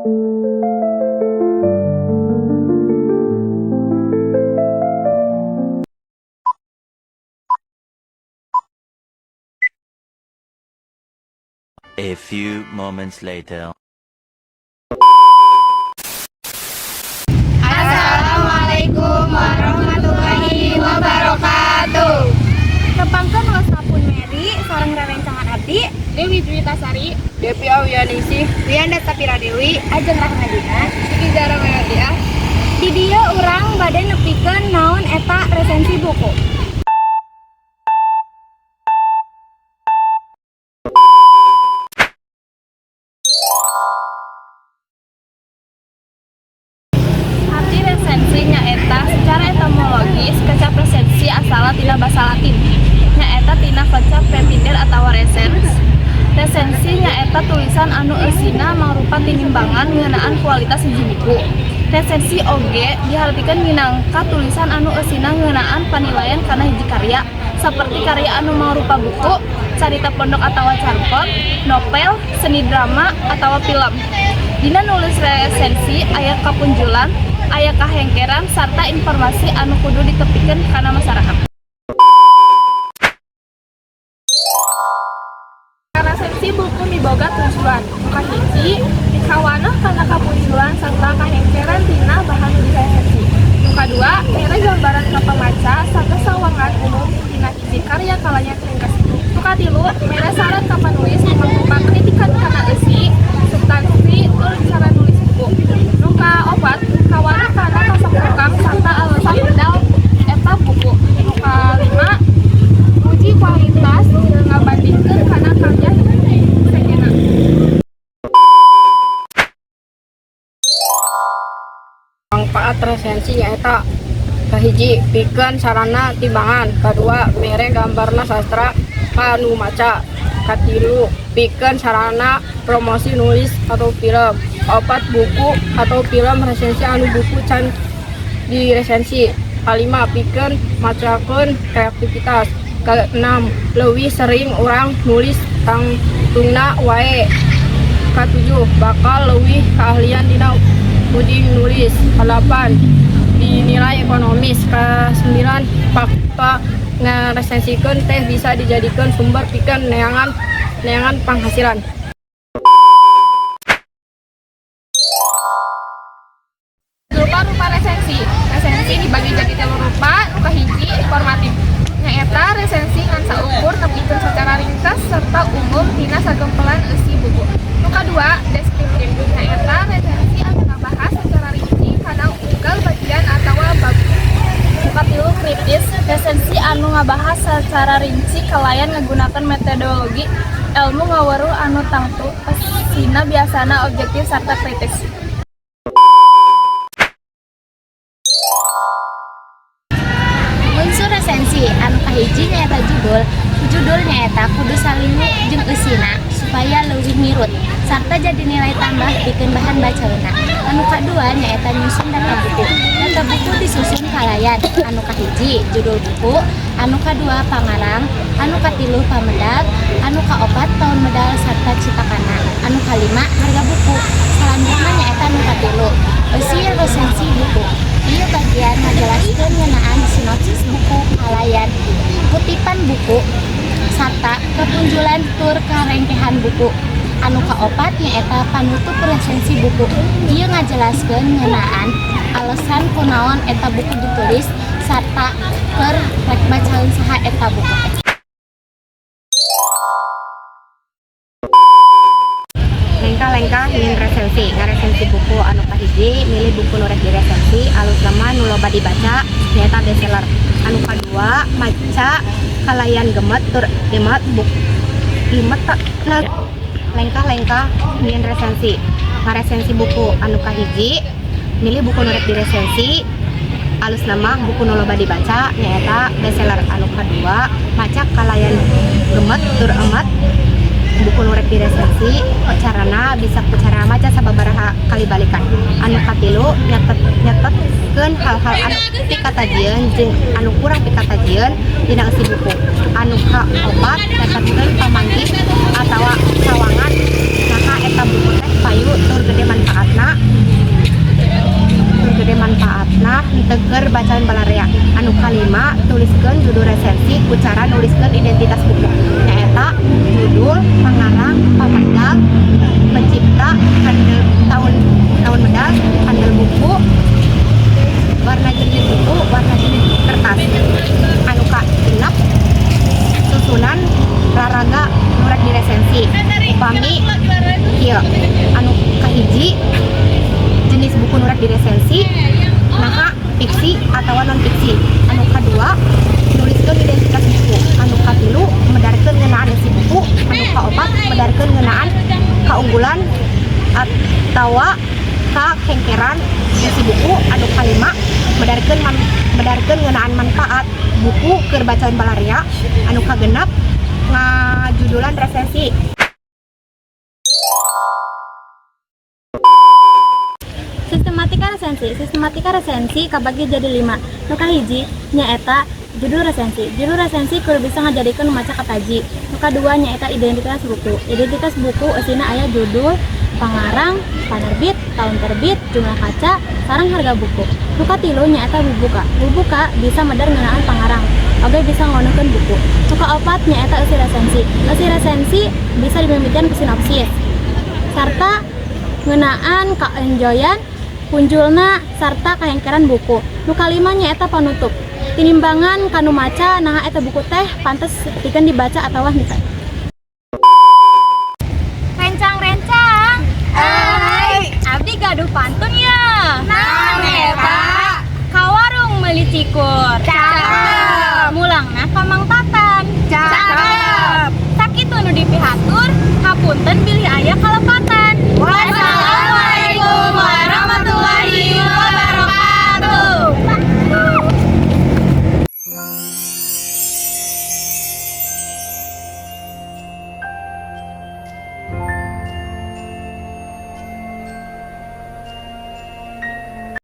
A few moments later. Assalamualaikum warahmatullahi wabarakatuh. Tepangkeun wasapun Mary, sareng rerencangan abdi, Dewi Juwitasari, Devi Awiyaningsih, Wiyanda Sapira Dewi, Ajeng Rahmadina. Siti Zara Meladiah. Di dieu urang bade nepikeun naon eta resensi buku. Arti resensi nyaeta secara etimologis kecap resensi asal tina basa Latin. Nyaeta tina kecap pepidel atawa resens. Resensi nyaeta tulisan anu eusina mangrupa tinimbangan ngeunaan kualitas hiji buku. Resensi oge dihartikeun minangka tulisan anu eusina ngeunaan panilaian kana hiji karya, saperti karya anu mangrupa buku, carita pondok atawa carkot, novel, seni drama atawa film. Dina nulis resensi aya kapunjulan, aya kahengkeran sarta informasi anu kudu ditepikeun kana masyarakat. Resensi buku miboga tujuan hiji dikawanah kana kapunjulan sarta kahengkeran tina bahan nu diresensi. Kadua, mere gambaran ka pamaca sarta sawangan umum tina hiji karya kalanya ringkas. Katilu, mere saran ka panulis mangrupa kritikan kana eusi, substansi, tur cara nulis buku. Nu kaopat, kawanah kana kasakurang sarta alasan medal eta buku. Nu kalima, uji kualitas ngabandingkeun kana karya sejenna. manfaat resensi nyaeta kahiji pikeun sarana timbangan, kadua mere gambarna sastra kanu maca, katilu pikeun sarana promosi nulis atau film, opat buku atau film resensi anu buku can di resensi, kalima pikeun macakeun kreativitas, keenam leuwih sering urang nulis tangtungna wae, katujuh bakal leuwih keahlian dina uji nulis, ke-8 dinilai ekonomis, ke-9 fakta ngeresensikeun teh bisa dijadikeun sumber pikeun neangan penghasilan. Rupa-rupa resensi. Resensi dibagi jadi 3 rupa. Nu kahiji informatif. Nyaeta resensi ngan saukur nepikeun secara ringkas serta umum tina sagempelan eusi buku. Nu kadua deskriptif. Nyaeta resensi anu ngabahas secara rinci kana unggal bagian atawa bab. Nu katilu kritis. Resensi anu ngabahas secara rinci kalayan nggunakeun metodologi ilmu ngaweruh anu tangtu pesina biasana objektif sarta kritis. Unsur resensi anu kahiji nyaeta judul. Judul nyaeta kudu salingu jeung eusina supaya leuwih mirut sarta jadi nilai tambah pikeun bahan bacaeuna. Anu kadua nyaeta nyusun data buku. Data buku disusun kalayan anu kahiji judul buku, anu kadua pangarang, anu katilu pamedal, anu kaopat tahun medal sarta citakana, anu kalima harga buku. Salanjutna nyaeta anu katilu eusi resensi buku. Ieu bagian ngajelaskeun ngeunaan sinopsis buku, kalayan kutipan buku sarta kepunjulan tur karengkehan buku. Anu kaopat nyaeta panutup resensi buku. Ieu ngajelaskeun ngeunaan alasan kunaon eta buku ditulis sarta keur rek bacaeun saha eta buku. Lengkah-lengkah nyin resensi. Ngaresensi buku anu kahiji milih buku nu rek diresensi alus lama nu loba dibaca nyaeta bestseller. Anu kadua maca kalayan gemet tur gemet buku limet tak lengkah-lengkah nyin resensi. Ngaresensi buku anu kahiji milih buku nu rek diresensi alus nama buku nu loba dibaca nyaeta bestseller. Anu kadua maca kalayan gemet tur emet buku nu rek diresensi carana bisa ku cara maca sababaraha kali balikan. Anu katilu nyatetkeun hal-hal anu pikatadieun jeung anu kurang pikatadieun dina eusi buku. Anu kaopat nyatetkeun pamanggih atawa sawangan saha eta buku teh payu tur gede manfaat. teger bacaan balarea. Anu kalima tuliskeun judul resensi ku cara nuliskeun identitas buku. Nyaeta judul, pangarang, pamedal, pencipta, handle tahun medal, handle buku, warna jenis buku, warna jenis kertas. Anu kagenep susunan raraga nurak di resensi. Upami kieu. Anu kahiji jenis buku nurak di resensi naha fiksi atau non fiksi. Anu kadua nuliskeun identitas buku. Anu katilu medarkeun ngeunaan isi buku. Anu kaopat medarkeun ngeunaan kaunggulan atawa kahengkeran isi buku. Anu kalima medarkeun ngeunaan manfaat buku keur bacaan balarea. Anu kagenep ngajudulan resensi. Sistematika resensi kabagi jadi 5. Nu kahiji nyaeta judul resensi. Judul resensi kudu bisa ngajadikeun maca kataji. Nu kadua nyaeta identitas buku. Identitas buku eusina aya judul, pangarang, penerbit, tahun terbit, jumlah kaca, sareng harga buku. Nu katilu nyaeta bubuka. Bubuka bisa medar ngeunaan pangarang. Oge bisa ngonokeun buku. Nu kaopat nyaeta eusi resensi. Eusi resensi bisa dimimitian ku sinopsis. Sarta ngeunaan kaenjoyan punjulna sarta kahengkeran buku. Nu kalima nyaeta panutup. Tinimbangan kanu maca nah eta buku teh pantes pikeun dibaca atawa henteu.